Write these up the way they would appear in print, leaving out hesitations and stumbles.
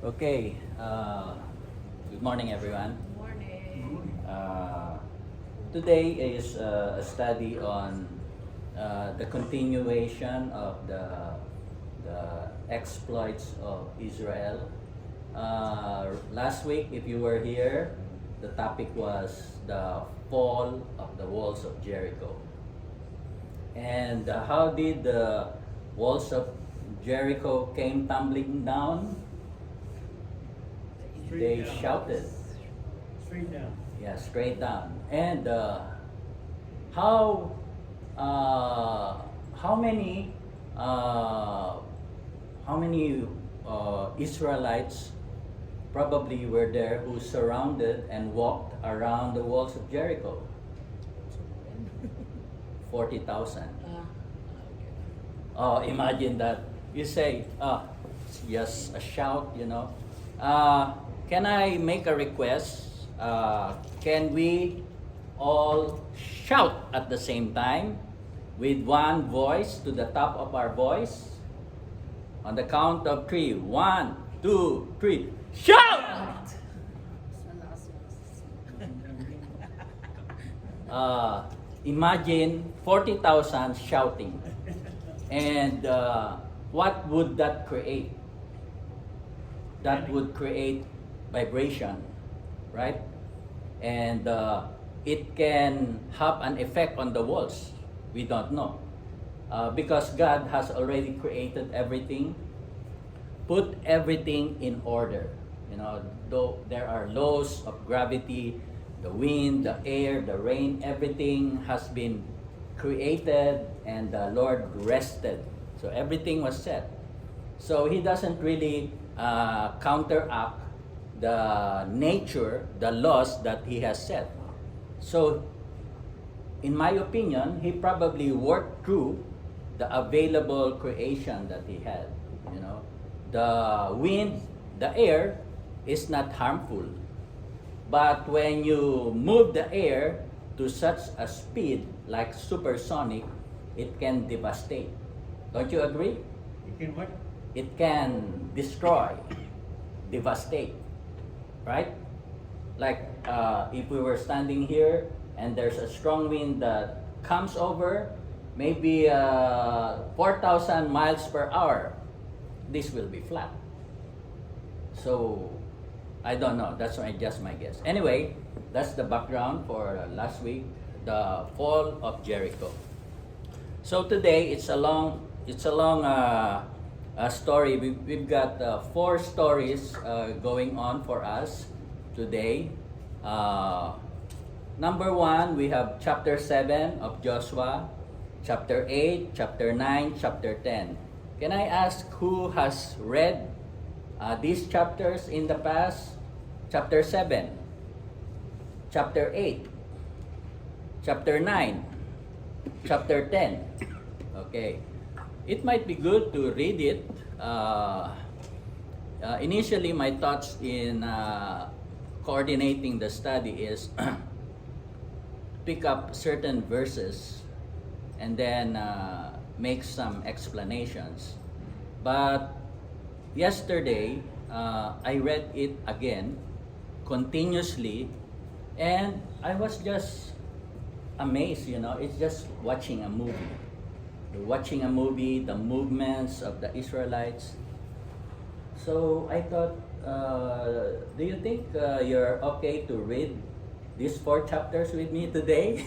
Okay, good morning everyone. Morning. Today is a study on the continuation of the exploits of Israel. Last week, if you were here, the topic was the fall of the walls of Jericho. And how did the walls of Jericho came tumbling down? They shouted. Straight down. Yeah, straight down. And how how many Israelites probably were there who surrounded and walked around the walls of Jericho? 40,000. Oh, imagine that. You say, just a shout, you know. Can I make a request? Can we all shout at the same time with one voice to the top of our voice? On the count of three. 1, 2, 3. Shout! Imagine 40,000 shouting. And what would that create? That would create vibration, right? And it can have an effect on the walls. We don't know. Because God has already created everything, put everything in order. You know, though there are laws of gravity, the wind, the air, the rain, everything has been created and the Lord rested. So everything was set. So He doesn't really counteract the nature, the laws that He has set. So, in my opinion, He probably worked through the available creation that He had. You know, the wind, the air is not harmful. But when you move the air to such a speed like supersonic, it can devastate. Don't you agree? You can what? It can destroy, devastate, right? Like if we were standing here and there's a strong wind that comes over, maybe 4,000 miles per hour, this will be flat. So, I don't know. That's just my guess. Anyway, that's the background for last week, the fall of Jericho. So today it's a long story. We've got 4 stories going on for us today. Number 1, we have chapter 7 of Joshua, chapter 8, chapter 9, chapter 10. Can I ask who has read these chapters in the past? Chapter 7, chapter 8, chapter 9, chapter 10. Okay. It might be good to read it. Initially, my thoughts in coordinating the study is pick up certain verses and then make some explanations. But yesterday, I read it again continuously, and I was just amazed. You know, it's just watching a movie. You're watching a movie, the movements of the Israelites. So I thought, do you think you're okay to read these 4 chapters with me today?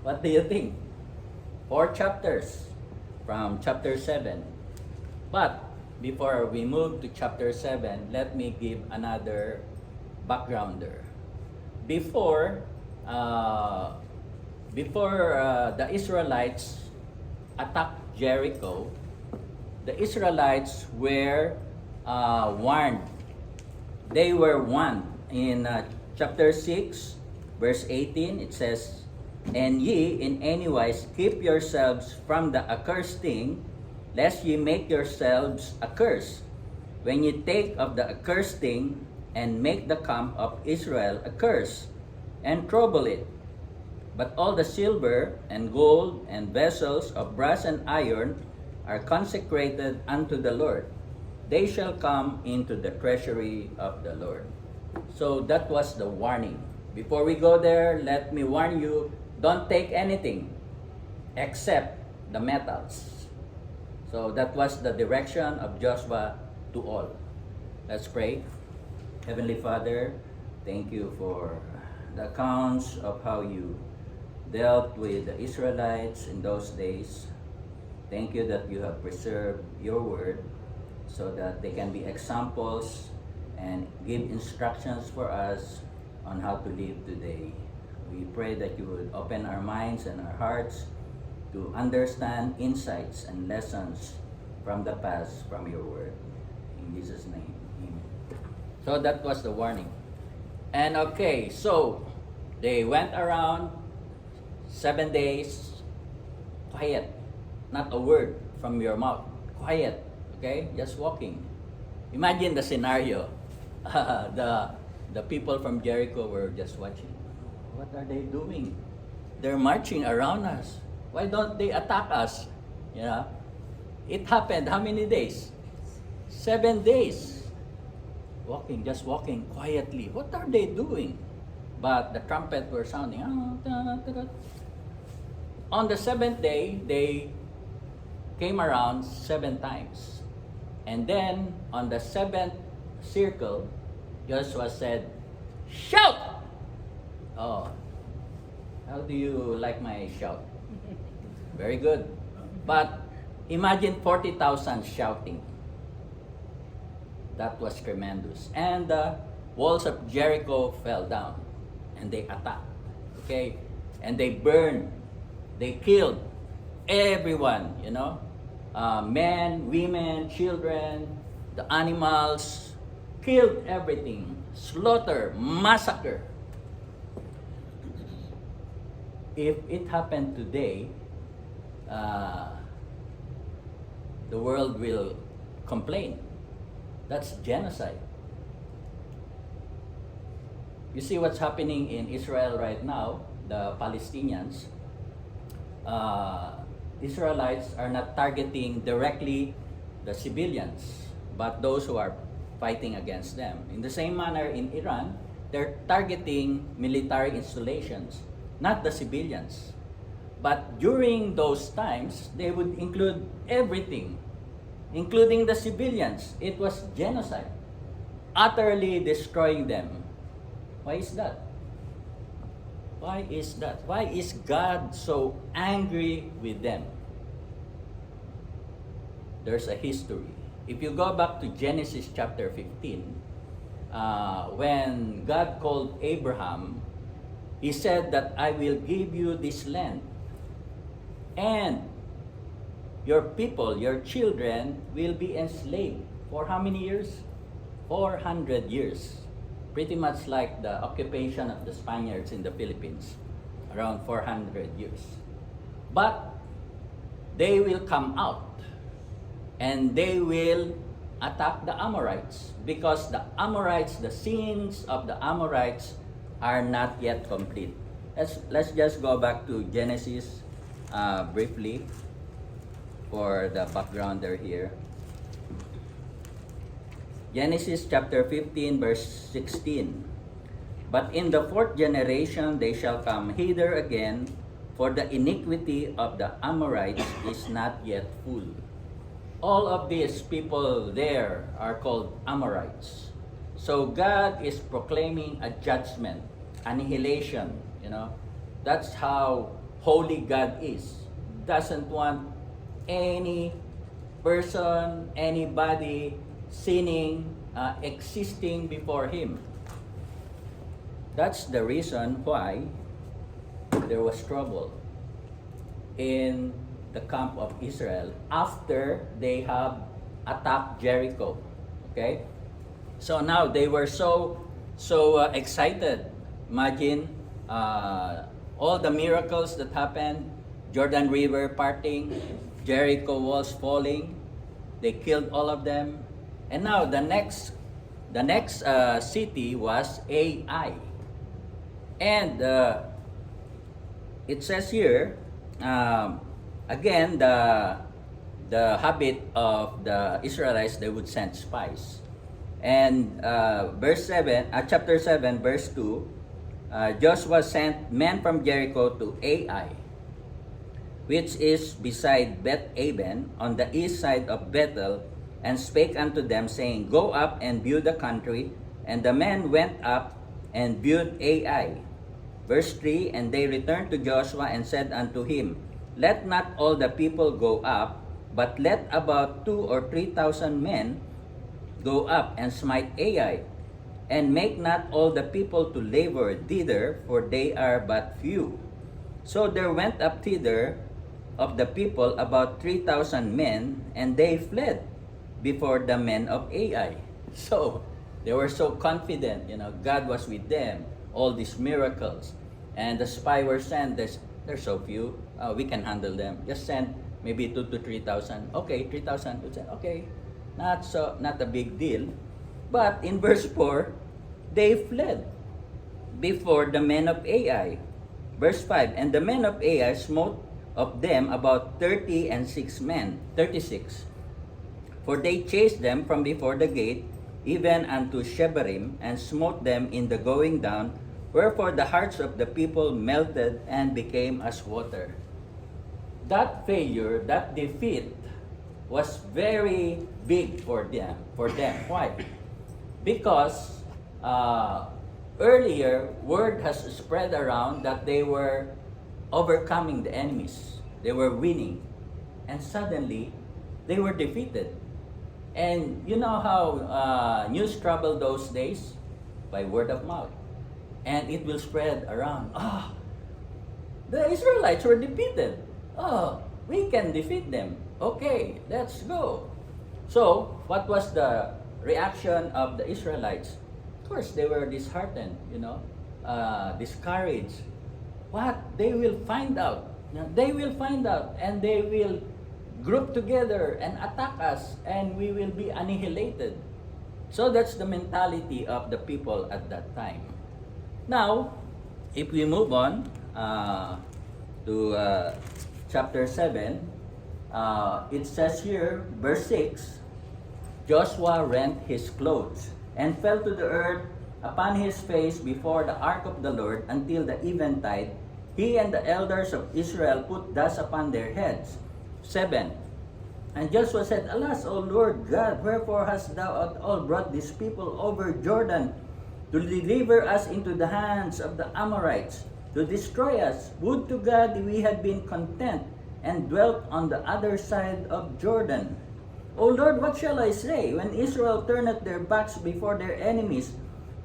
What do you think? 4 chapters from chapter 7. But before we move to chapter 7, let me give another backgrounder. Before the Israelites attacked Jericho, the Israelites were warned. They were warned. In chapter 6, verse 18, it says, "And ye in any wise keep yourselves from the accursed thing, lest ye make yourselves a curse. When ye take of the accursed thing, and make the camp of Israel a curse, and trouble it. But all the silver and gold and vessels of brass and iron are consecrated unto the Lord. they shall come into the treasury of the Lord. So that was the warning. Before we go there, let me warn you, don't take anything except the metals. So that was the direction of Joshua to all. Let's pray. Heavenly Father, thank you for the accounts of how you dealt with the Israelites in those days. Thank you that you have preserved your word so that they can be examples and give instructions for us on how to live today. We pray that you would open our minds and our hearts to understand insights and lessons from the past, from your word. In Jesus' name, amen. So that was the warning. And okay, so they went around 7 days, quiet, not a word from your mouth, quiet, okay, just walking. Imagine the scenario. The people from Jericho were just watching. What are they doing? They're marching around us. Why don't they attack us? You know, it happened how many days? 7 days. Walking, just walking quietly. What are they doing? But the trumpet were sounding. On the 7th day, they came around 7 times. And then on the 7th circle, Joshua said, "Shout!" Oh, how do you like my shout? Very good. But imagine 40,000 shouting. That was tremendous. And the walls of Jericho fell down. And they attacked. Okay? And they burned. They killed everyone, you know. Men, women, children, the animals. Killed everything. Slaughter, massacre. If it happened today, the world will complain. That's genocide. You see what's happening in Israel right now, the Palestinians. Israelites are not targeting directly the civilians, but those who are fighting against them. In the same manner, in Iran, they're targeting military installations, not the civilians. But during those times, they would include everything, including the civilians. It was genocide, utterly destroying them. Why is that? Why is that? Why is God so angry with them? There's a history. If you go back to Genesis chapter 15, when God called Abraham, He said that I will give you this land, and your people, your children, will be enslaved for how many years? 400 years. Pretty much like the occupation of the Spaniards in the Philippines, around 400 years. But they will come out and they will attack the Amorites, because the Amorites, the sins of the Amorites are not yet complete. Let's just go back to Genesis briefly for the backgrounder here. Genesis chapter 15 verse 16. But in the 4th generation they shall come hither again, for the iniquity of the Amorites is not yet full. All of these people there are called Amorites. So God is proclaiming a judgment, annihilation, you know. That's how holy God is. Doesn't want any person, anybody sinning, existing before Him. That's the reason why there was trouble in the camp of Israel after they have attacked Jericho. Okay? So now they were so excited. Imagine all the miracles that happened, Jordan River parting, Jericho walls falling. They killed all of them. And now the next city was Ai. And it says here, again, the habit of the Israelites, they would send spies. And chapter 7, verse 2, Joshua sent men from Jericho to Ai, which is beside Beth-aven, on the east side of Bethel, and spake unto them, saying, Go up and view the country. And the men went up and viewed Ai. Verse 3, And they returned to Joshua and said unto him, Let not all the people go up, but let about 2,000 or 3,000 men go up and smite Ai, and make not all the people to labor thither, for they are but few. So there went up thither of the people about 3,000 men, and they fled before the men of Ai. So they were so confident, God was with them, all these miracles. And the spy were sent, they're so few, we can handle them. Just send maybe 2,000 to 3,000. Okay, 3,000. Okay, not a big deal. But in verse 4, they fled before the men of Ai. Verse 5, And the men of Ai smote of them about 36 men. For they chased them from before the gate, even unto Shebarim, and smote them in the going down, wherefore the hearts of the people melted and became as water. That failure, that defeat, was very big for them. Why? Because earlier, word has spread around that they were overcoming the enemies. They were winning. And suddenly, they were defeated. And you know how news traveled those days? By word of mouth. And it will spread around. The Israelites were defeated. We can defeat them. Okay, let's go. So, what was the reaction of the Israelites? Of course, they were disheartened, discouraged. What? They will find out. They will find out, and they will group together and attack us, and we will be annihilated. So that's the mentality of the people at that time. Now, if we move on to chapter 7, it says here, verse 6, Joshua rent his clothes and fell to the earth upon his face before the ark of the Lord until the eventide. He and the elders of Israel put dust upon their heads. 7. And Joshua said, Alas, O Lord God, wherefore hast thou at all brought these people over Jordan to deliver us into the hands of the Amorites, to destroy us? Would to God we had been content and dwelt on the other side of Jordan. O Lord, what shall I say when Israel turneth their backs before their enemies?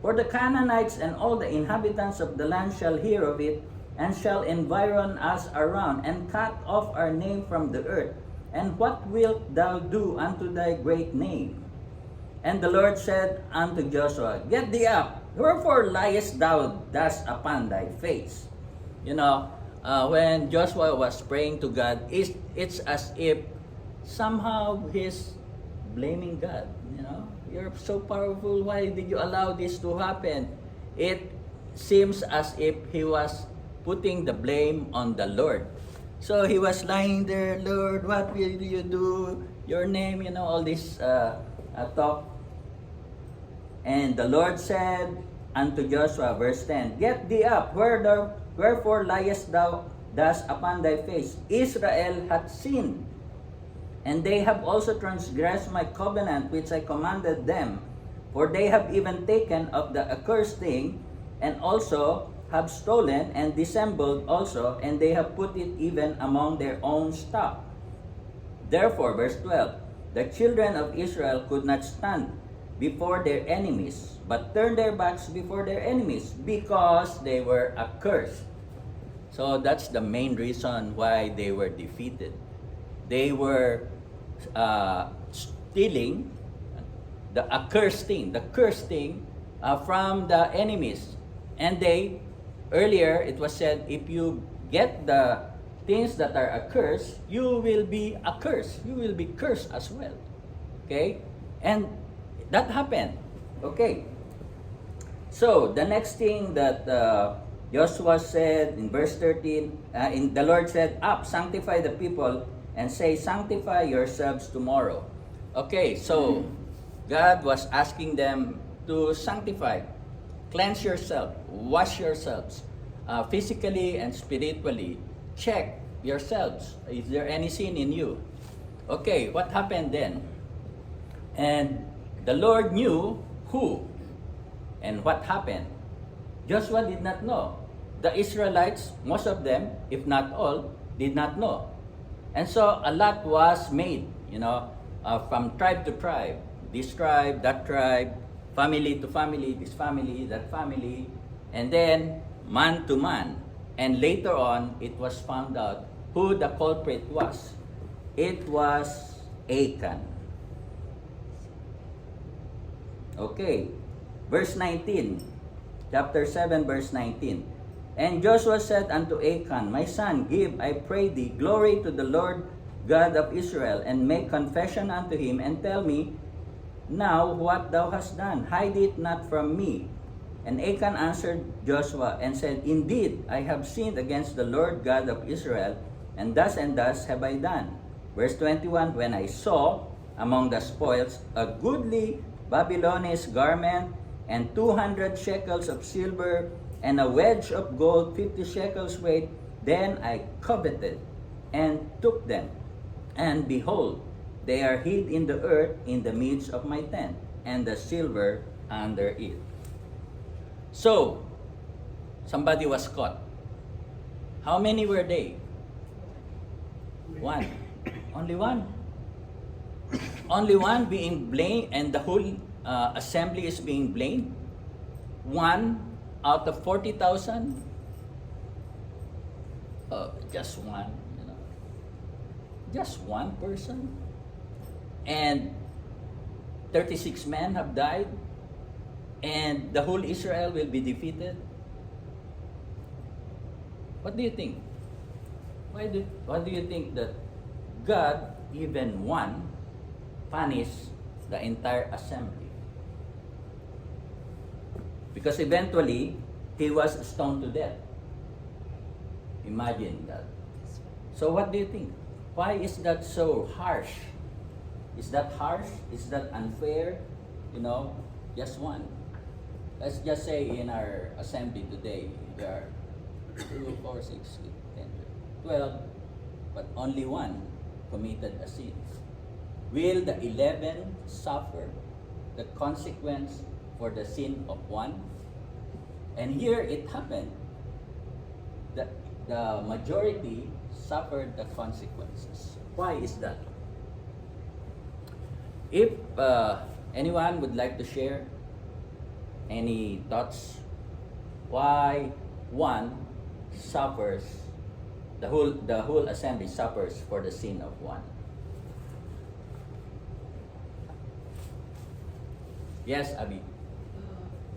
For the Canaanites and all the inhabitants of the land shall hear of it, and shall environ us around, and cut off our name from the earth. And what wilt thou do unto thy great name? And the Lord said unto Joshua, Get thee up, wherefore liest thou thus upon thy face? When Joshua was praying to God, it's as if somehow he's blaming God. You're so powerful, why did you allow this to happen? It seems as if he was putting the blame on the Lord. So he was lying there, Lord, what will you do? Your name, all this talk. And the Lord said unto Joshua, verse 10, Get thee up, wherefore liest thou thus upon thy face? Israel hath sinned, and they have also transgressed my covenant which I commanded them. For they have even taken of the accursed thing, and also have stolen and dissembled also, and they have put it even among their own stock. Therefore, verse 12, the children of Israel could not stand before their enemies, but turned their backs before their enemies, because they were accursed. So that's the main reason why they were defeated. They were stealing the accursed thing, from the enemies. And earlier it was said, if you get the things that are accursed, you will be accursed. You will be cursed as well. Okay? And that happened. Okay. So, the next thing that Joshua said in verse 13, the Lord said, Up, sanctify the people, and say, sanctify yourselves tomorrow. Okay, so God was asking them to sanctify, cleanse yourself, wash yourselves, physically and spiritually. Check yourselves. Is there any sin in you? Okay, what happened then? And the Lord knew who and what happened. Joshua did not know. The Israelites, most of them, if not all, did not know. And so a lot was made, from tribe to tribe. This tribe, that tribe, family to family, this family, that family, and then man to man. And later on, it was found out who the culprit was. It was Achan. Okay, verse 19, chapter 7, verse 19. And Joshua said unto Achan, my son, give, I pray thee, glory to the Lord God of Israel, and make confession unto him, and tell me now what thou hast done. Hide it not from me. And Achan answered Joshua and said, indeed, I have sinned against the Lord God of Israel, and thus have I done. Verse 21, when I saw among the spoils a goodly Babylonish garment, and 200 shekels of silver, and a wedge of gold 50 shekels weight, then I coveted and took them. And behold, they are hid in the earth in the midst of my tent, and the silver under it. So, somebody was caught. How many were they? One. Only one. Only one being blamed, and the whole assembly is being blamed. One out of 40,000. Just one, just one person. And 36 men have died, and the whole Israel will be defeated. What do you think? Why do you think that God, even one, punished the entire assembly? Because eventually, he was stoned to death. Imagine that. So what do you think? Why is that so harsh? Is that harsh? Is that unfair? Just one. Let's just say in our assembly today, there are 2, 4, 6, 8, 10, 12, but only one committed a sin. Will the 11 suffer the consequence for the sin of one? And here it happened. The majority suffered the consequences. Why is that? If anyone would like to share any thoughts, why one suffers, the whole assembly suffers for the sin of one? Yes, Abi.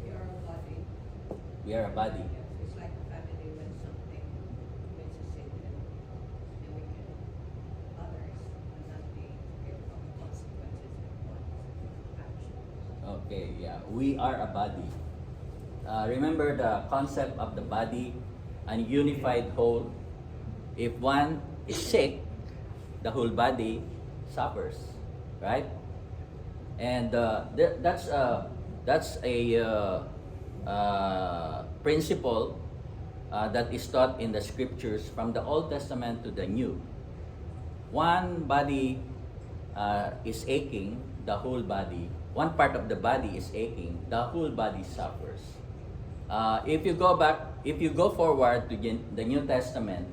We are a body. We are a body. Yes, it's like a family when something commits a sin, and we can, others will not be free from the consequences of one's actions. Okay, yeah. We are a body. Remember the concept of the body, a unified whole. If one is sick, the whole body suffers, right? And that's a principle that is taught in the scriptures from the Old Testament to the New. One body is aching, the whole body. One part of the body is aching, the whole body suffers. If you go forward to the New Testament,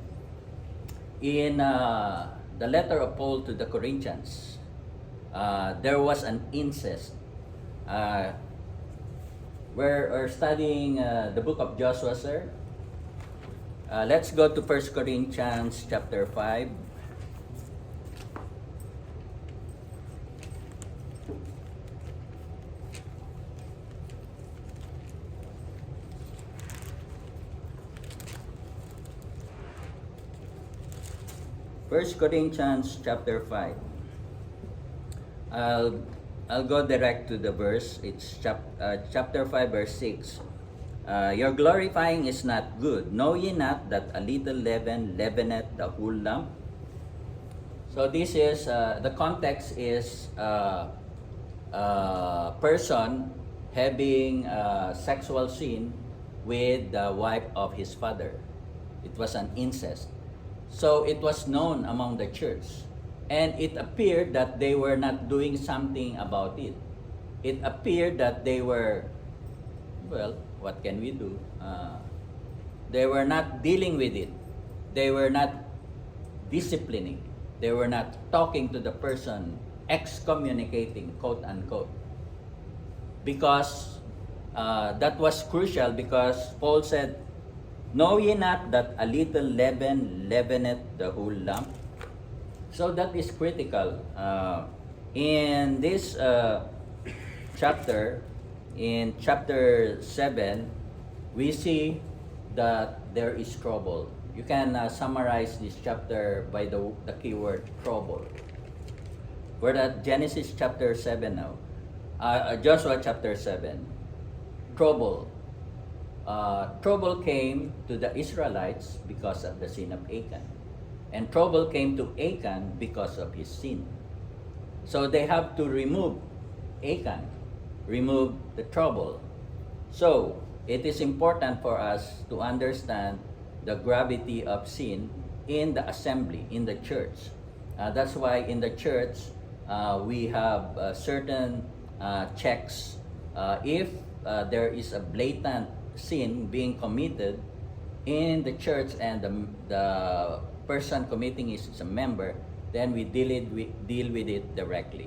in the letter of Paul to the Corinthians, there was an incest. We're studying the book of Joshua, sir. Let's go to 1 Corinthians chapter 5. First Corinthians chapter 5. I'll go direct to the verse. It's chapter 5, verse 6. Your glorifying is not good. Know ye not that a little leaven leaveneth the whole lump? So this is, the context is person having a sexual sin with the wife of his father. It was an incest. So it was known among the church. And it appeared that they were not doing something about it. It appeared that they were, well, what can we do? They were not dealing with it. They were not disciplining. They were not talking to the person, excommunicating, quote unquote. Because that was crucial, because Paul said, "Know ye not that a little leaven leaveneth the whole lump?" So that is critical. In this chapter, in chapter 7, we see that there is trouble. You can summarize this chapter by the keyword trouble. We're at Genesis chapter 7 now. Joshua chapter 7. Trouble. Trouble came to the Israelites because of the sin of Achan. And trouble came to Achan because of his sin. So they have to remove Achan, remove the trouble. So it is important for us to understand the gravity of sin in the assembly, in the church. That's why in the church, we have certain checks. If there is a blatant sin being committed in the church and the person committing is a member, then we deal with it directly.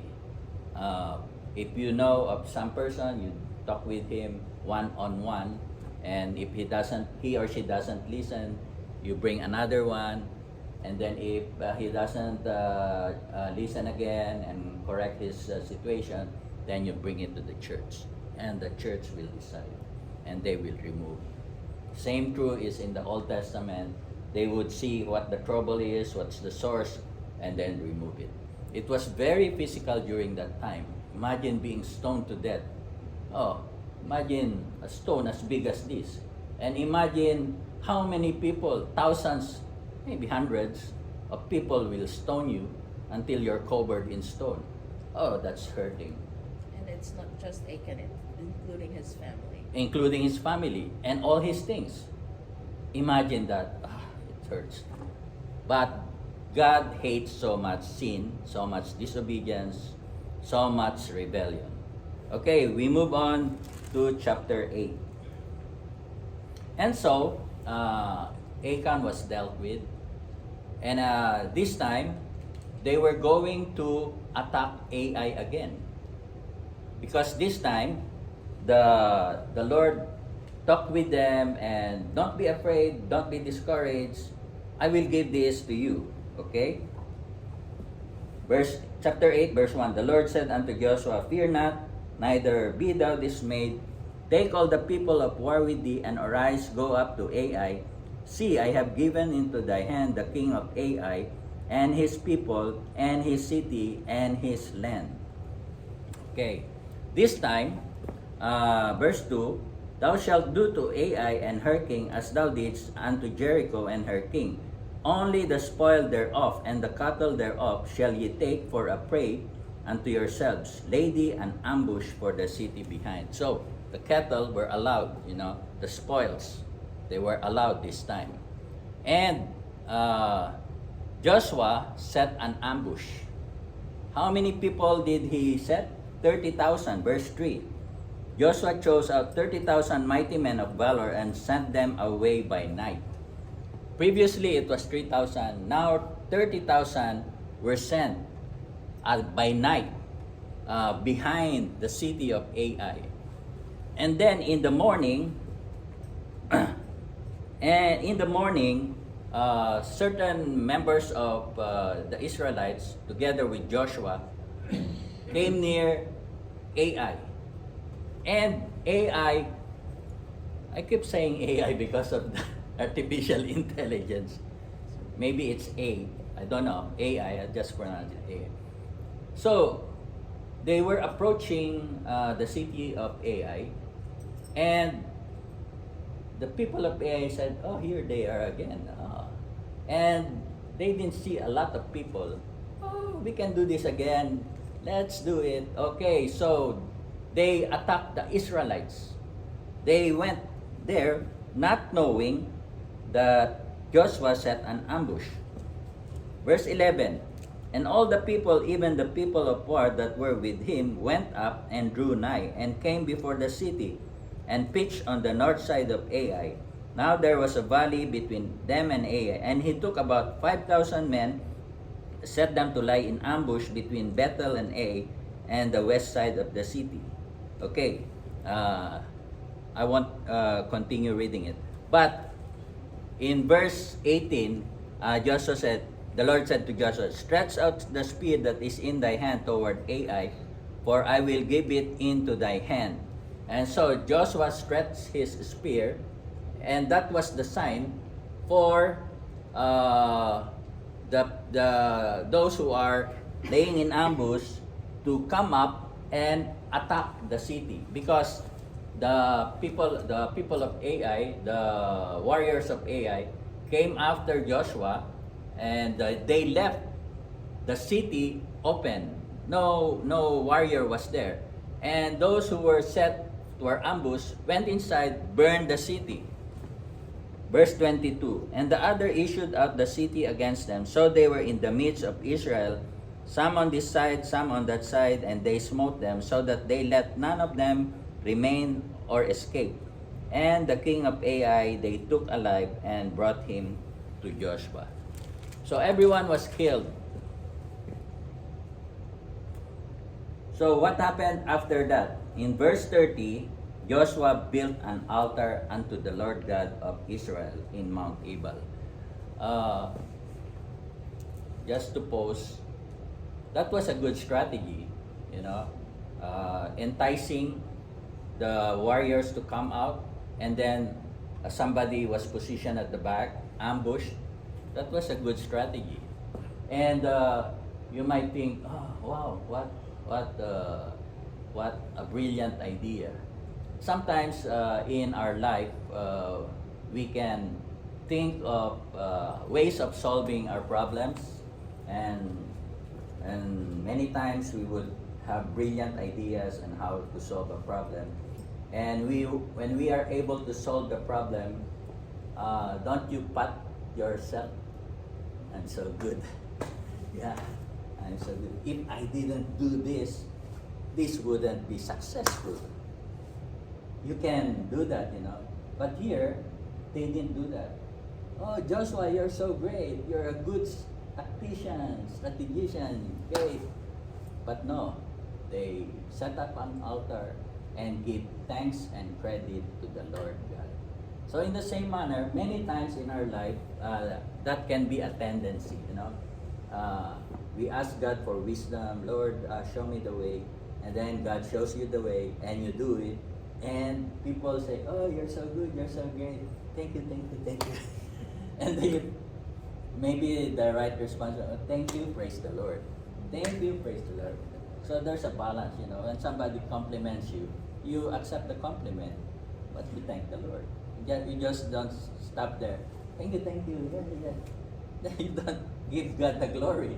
If you know of some person, you talk with him one-on-one, and if he or she doesn't listen, you bring another one, and then if he doesn't listen again and correct his situation, then you bring it to the church, and the church will decide, and they will remove. Same true is in the Old Testament. They would see what the trouble is, what's the source, and then remove it. It was very physical during that time. Imagine being stoned to death. Oh, imagine a stone as big as this. And imagine how many people, thousands, maybe hundreds of people will stone you until you're covered in stone. Oh, that's hurting. And it's not just Achan, it's including his family. Including his family and all his things. Imagine that. It hurts. But God hates so much sin, so much disobedience, so much rebellion. Okay, we move on to chapter 8. And so, Achan was dealt with. And this time, they were going to attack Ai again. Because this time, the Lord talked with them, and don't be afraid, don't be discouraged. I will give this to you. Okay? Chapter 8, verse 1. The Lord said unto Joshua, "Fear not, neither be thou dismayed. Take all the people of war with thee, and arise, go up to Ai. See, I have given into thy hand the king of Ai, and his people, and his city, and his land." Okay. This time, verse 2, "Thou shalt do to Ai and her king as thou didst unto Jericho and her king. Only the spoil thereof and the cattle thereof shall ye take for a prey unto yourselves. Lay thee an ambush for the city behind." So, the cattle were allowed, the spoils. They were allowed this time. And Joshua set an ambush. How many people did he set? 30,000, verse 3. Joshua chose out 30,000 mighty men of valor and sent them away by night. Previously, it was 3,000. Now, 30,000 were sent by night behind the city of Ai. And then in the morning, certain members of the Israelites, together with Joshua, came near Ai. And Ai, I keep saying AI because of the artificial intelligence. Maybe it's I don't know. AI, I just pronounced it AI. So, they were approaching the city of Ai, and the people of Ai said, "Oh, here they are again." And they didn't see a lot of people. oh, we can do this again. Let's do it. Okay, so they attacked the Israelites. They went there not knowing that Joshua set an ambush. Verse 11, and all the people, even the people of war that were with him, went up and drew nigh, and came before the city, and pitched on the north side of Ai. Now there was a valley between them and Ai, and he took about 5,000 men, set them to lie in ambush between Bethel and Ai, and the west side of the city. Okay, I won't continue reading it. But in verse 18, Joshua said, the Lord said to Joshua, stretch out the spear that is in thy hand toward Ai, for I will give it into thy hand. And so Joshua stretched his spear, and that was the sign for those who are laying in ambush to come up and attack the city, because the people of Ai, the warriors of Ai, came after Joshua, and they left the city open. No warrior was there, and those who were ambushed went inside, burned the city. Verse 22, and the other issued out the city against them. So they were in the midst of Israel, some on this side, some on that side, and they smote them, so that they let none of them remain or escape. And the king of Ai they took alive and brought him to Joshua. So everyone was killed. So what happened after that? In verse 30, Joshua built an altar unto the Lord God of Israel in Mount Ebal. Just to pause, that was a good strategy, enticing the warriors to come out, and then somebody was positioned at the back, ambushed. That was a good strategy. And you might think, oh, wow, what a brilliant idea. Sometimes in our life, we can think of ways of solving our problems, and many times we would have brilliant ideas on how to solve a problem. And when we are able to solve the problem, don't you pat yourself? I'm so good. Yeah, I'm so good. If I didn't do this, this wouldn't be successful. You can do that, But here, they didn't do that. Oh, Joshua, you're so great. You're a good strategician, great. But no, they set up an altar and give thanks and credit to the Lord God. So in the same manner, many times in our life, that can be a tendency, We ask God for wisdom. Lord, show me the way. And then God shows you the way, and you do it. And people say, oh, you're so good, you're so great. Thank you. And then maybe the right response, oh, thank you, praise the Lord. Thank you, praise the Lord. So there's a balance, When somebody compliments you, you accept the compliment, but you thank the Lord. You just don't stop there. Thank you. Yeah. You don't give God the glory.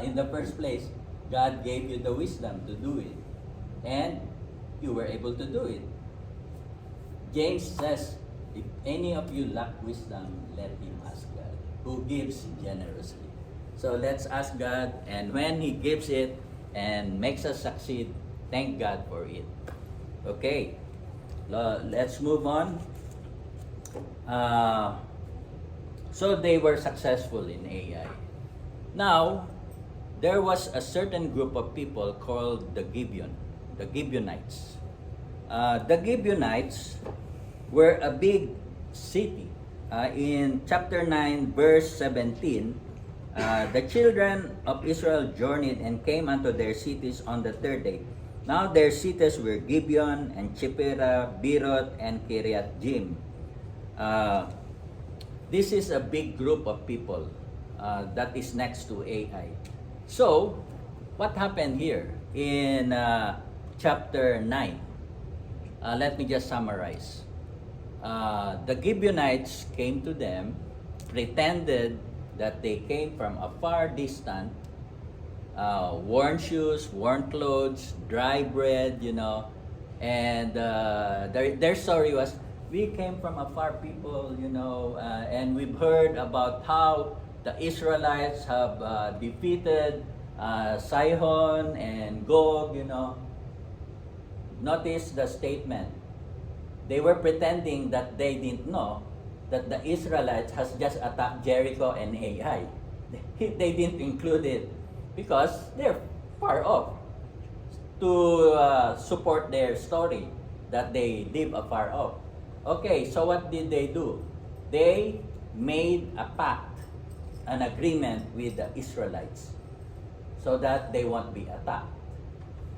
In the first place, God gave you the wisdom to do it, and you were able to do it. James says, if any of you lack wisdom, let him ask God, who gives generously. So let's ask God, and when He gives it and makes us succeed, thank God for it. Okay, let's move on. So they were successful in Ai. Now, there was a certain group of people called the Gibeonites. The Gibeonites were a big city. In chapter 9, verse 17, the children of Israel journeyed and came unto their cities on the third day. Now their cities were Gibeon and Chipera, Beeroth, and Kiriath-Jearim. This is a big group of people that is next to Ai. So, what happened here in chapter 9? Let me just summarize. The Gibeonites came to them, pretended that they came from a far distant worn shoes, worn clothes, dry bread, and their story was, we came from a far people, and we've heard about how the Israelites have defeated Sihon and Gog, Notice the statement. They were pretending that they didn't know that the Israelites has just attacked Jericho and Ai. They didn't include it because they're far off to support their story that they live afar off. Okay, so what did they do? They made a pact, an agreement with the Israelites so that they won't be attacked.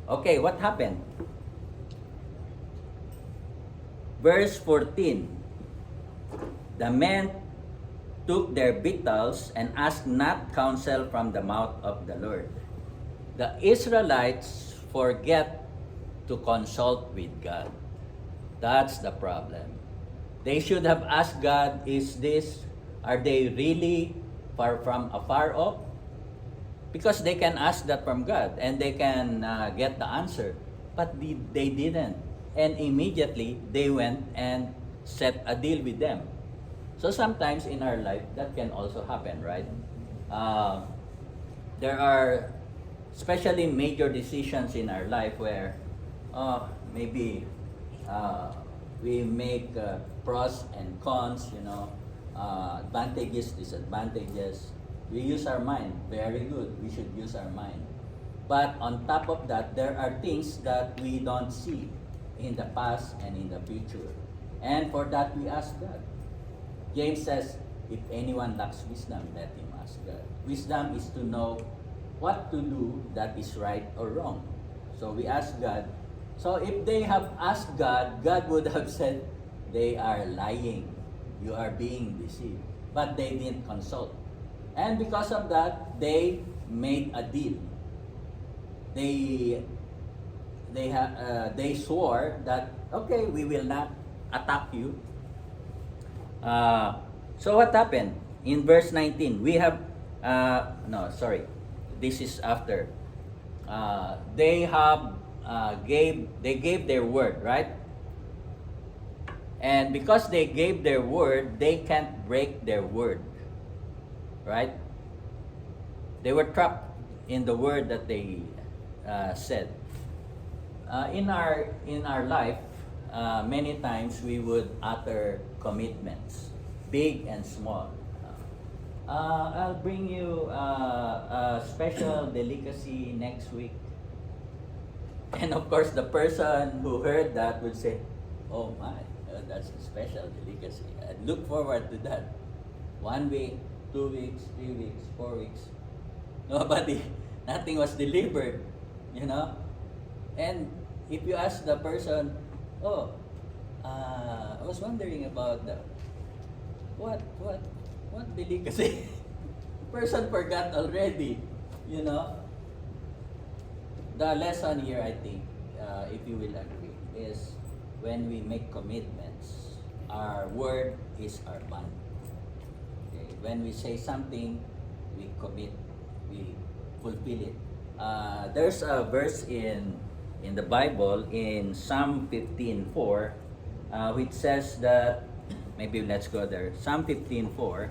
Okay, what happened? Verse 14, the men took their victuals and asked not counsel from the mouth of the Lord. The Israelites forget to consult with God. That's the problem. They should have asked God, are they really afar off? Because they can ask that from God and they can get the answer. But they didn't. And immediately they went and set a deal with them. So sometimes in our life that can also happen, right? There are especially major decisions in our life where maybe we make pros and cons, advantages, disadvantages. We use our mind. Very good. We should use our mind. But on top of that, there are things that we don't see in the past and in the future. And for that, we ask God. James says, if anyone lacks wisdom, let him ask God. Wisdom is to know what to do that is right or wrong. So we ask God. So if they have asked God, God would have said, they are lying. You are being deceived. But they didn't consult. And because of that, they made a deal. They swore that, okay, we will not attack you. So what happened? In verse 19, we have, this is after. They gave their word, right? And because they gave their word, they can't break their word, right? They were trapped in the word that they said. In our life, many times we would utter commitments, big and small. I'll bring you a special delicacy next week. And of course, the person who heard that would say, oh my, that's a special delicacy. I look forward to that. 1 week, 2 weeks, 3 weeks, 4 weeks. Nothing was delivered, And if you ask the person, I was wondering about what delicacy? Person forgot already, The lesson here, I think, if you will agree, is when we make commitments, our word is our bond. Okay? When we say something, we commit, we fulfill it. There's a verse in the Bible, in Psalm 15:4, which says that, maybe let's go there. Psalm 15:4.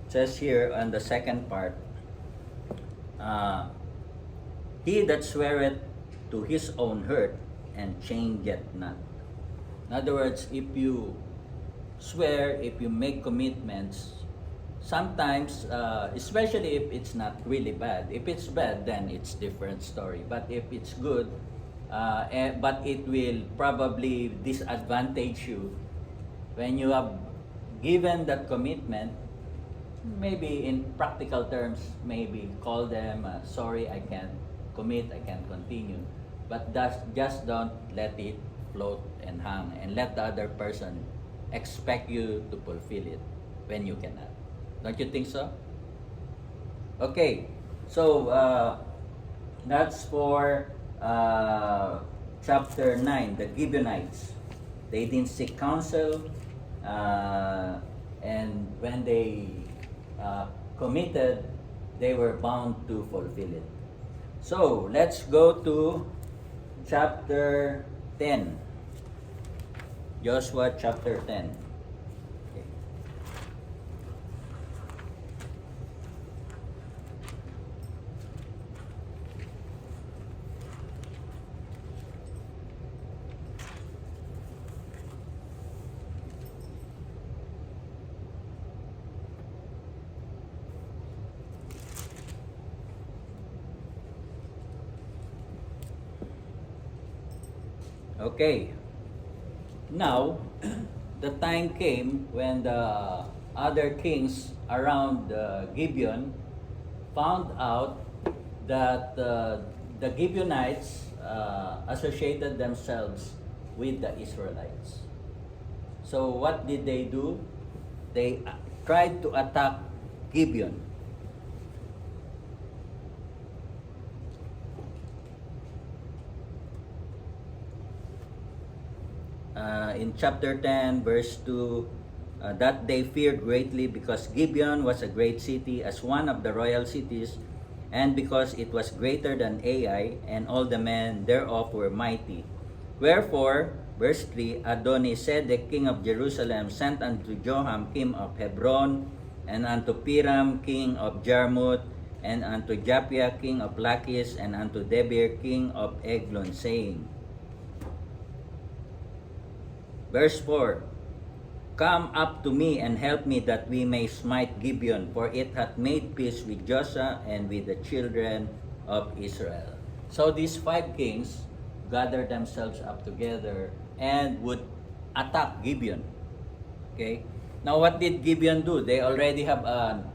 Says here on the second part, he that sweareth to his own hurt and changeth not. In other words, if you swear, if you make commitments, sometimes, especially if it's not really bad. If it's bad, then it's different story. But if it's good, but it will probably disadvantage you when you have given that commitment. Maybe in practical terms, maybe call them, sorry, I can't commit, I can't continue. But just don't let it float and hang and let the other person expect you to fulfill it when you cannot. Don't you think so? Okay, so that's for chapter 9, the Gibeonites. They didn't seek counsel, and when they committed, they were bound to fulfill it. So, let's go to chapter 10. Joshua chapter 10. Okay. Okay. Now, the time came when the other kings around Gibeon found out that the Gibeonites associated themselves with the Israelites. So what did they do? They tried to attack Gibeon. In chapter 10, verse 2, that they feared greatly because Gibeon was a great city as one of the royal cities, and because it was greater than Ai, and all the men thereof were mighty. Wherefore, verse 3, Adoni-Sedek, king of Jerusalem, sent unto Joram, king of Hebron, and unto Piram, king of Jarmuth, and unto Japhia, king of Lachish, and unto Debir, king of Eglon, saying, Verse 4, Come up to me and help me that we may smite Gibeon, for it hath made peace with Joshua and with the children of Israel. So these 5 kings gathered themselves up together and would attack Gibeon. Okay? Now what did Gibeon do? They already have a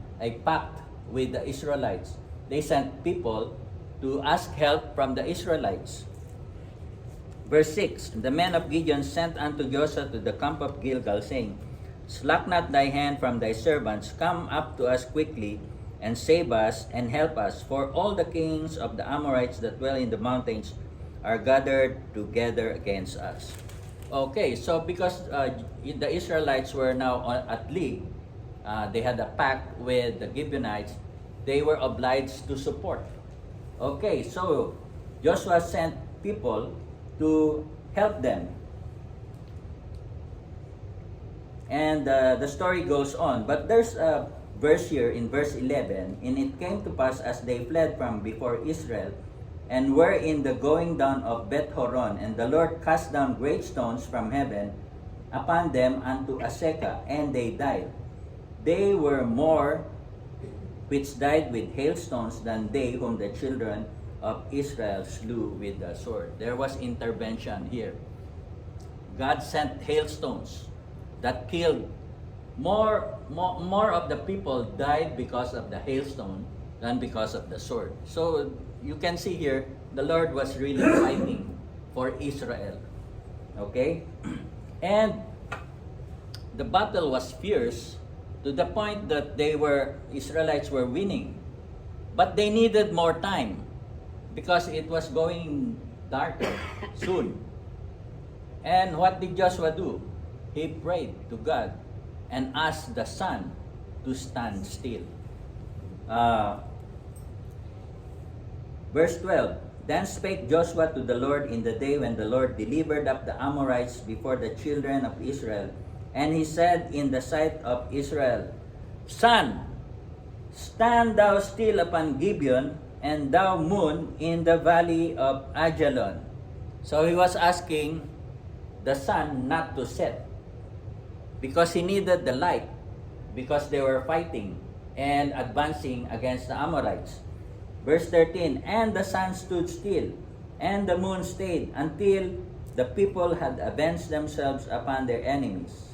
pact with the Israelites. They sent people to ask help from the Israelites. Verse 6, The men of Gideon sent unto Joshua to the camp of Gilgal, saying, Slack not thy hand from thy servants, come up to us quickly, and save us, and help us, for all the kings of the Amorites that dwell in the mountains are gathered together against us. Okay, so because the Israelites were now at league, they had a pact with the Gibeonites, they were obliged to support. Okay, so Joshua sent people to help them. And the story goes on. But there's a verse here in verse 11. And it came to pass as they fled from before Israel, and were in the going down of Beth-horon, and the Lord cast down great stones from heaven upon them unto Azekah, and they died. They were more which died with hailstones than they whom the children of Israel slew with the sword. There was intervention here. God sent hailstones that killed more of the people died because of the hailstone than because of the sword. So you can see here, the Lord was really fighting for Israel. Okay? And the battle was fierce to the point that Israelites were winning. But they needed more time, because it was going darker soon. And what did Joshua do? He prayed to God and asked the sun to stand still. Verse 12, Then spake Joshua to the Lord in the day when the Lord delivered up the Amorites before the children of Israel. And he said in the sight of Israel, Sun, stand thou still upon Gibeon, and thou moon in the valley of Ajalon. So he was asking the sun not to set, because he needed the light, because they were fighting and advancing against the Amorites. Verse 13, And the sun stood still, and the moon stayed, until the people had avenged themselves upon their enemies.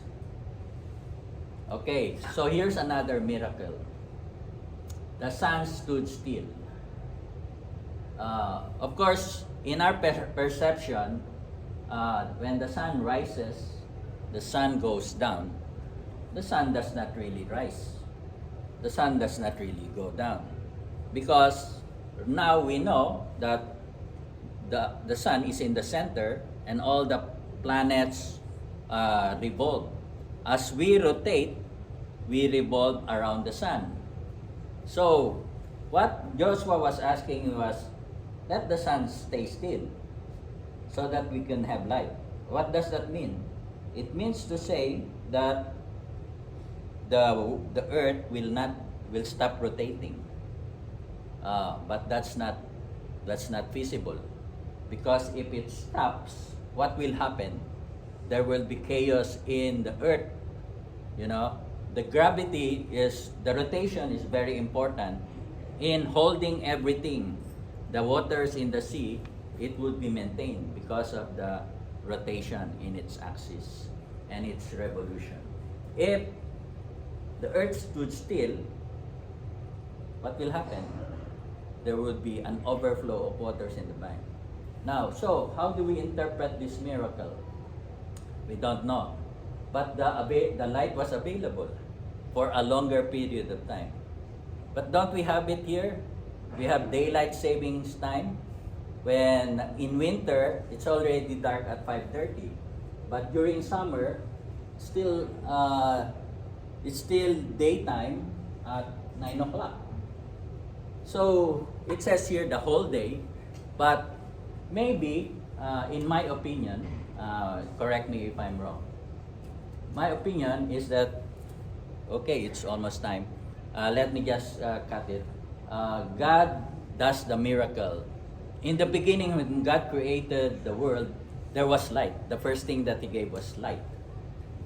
Okay, so here's another miracle. The sun stood still. Of course, in our perception, when the sun rises, the sun goes down. The sun does not really rise. the sun does not really go down. Because now we know that the sun is in the center and all the planets revolve. As we rotate, we revolve around the sun. So, what Joshua was asking was, let the sun stay still so that we can have light. What does that mean? It means to say that the earth will stop rotating. But that's not feasible, because if it stops, what will happen? There will be chaos in the earth. You know, the rotation is very important in holding everything. The waters in the sea, it would be maintained because of the rotation in its axis and its revolution. If the earth stood still, what will happen? There would be an overflow of waters in the bank. Now, so how do we interpret this miracle? We don't know. But the light was available for a longer period of time. But don't we have it here? We have daylight savings time. When in winter, it's already dark at 5:30. But during summer, it's still daytime at 9 o'clock. So it says here the whole day, but maybe, in my opinion, correct me if I'm wrong. My opinion is that, okay, it's almost time. Let me just cut it. God does the miracle. In the beginning, when God created the world, there was light. The first thing that He gave was light.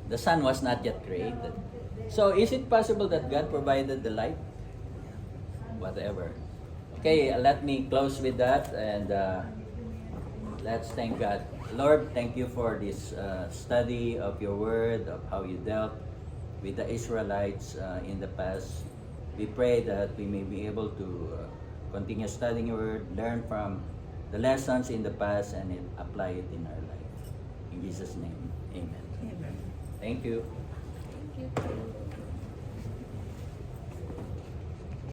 The sun was not yet created. So is it possible that God provided the light? Whatever. Okay, let me close with that, and let's thank God. Lord, thank you for this study of your word, of how you dealt with the Israelites in the past. We pray that we may be able to continue studying your word, learn from the lessons in the past, and apply it in our life. In Jesus' name, amen. Amen. Thank you. Thank you.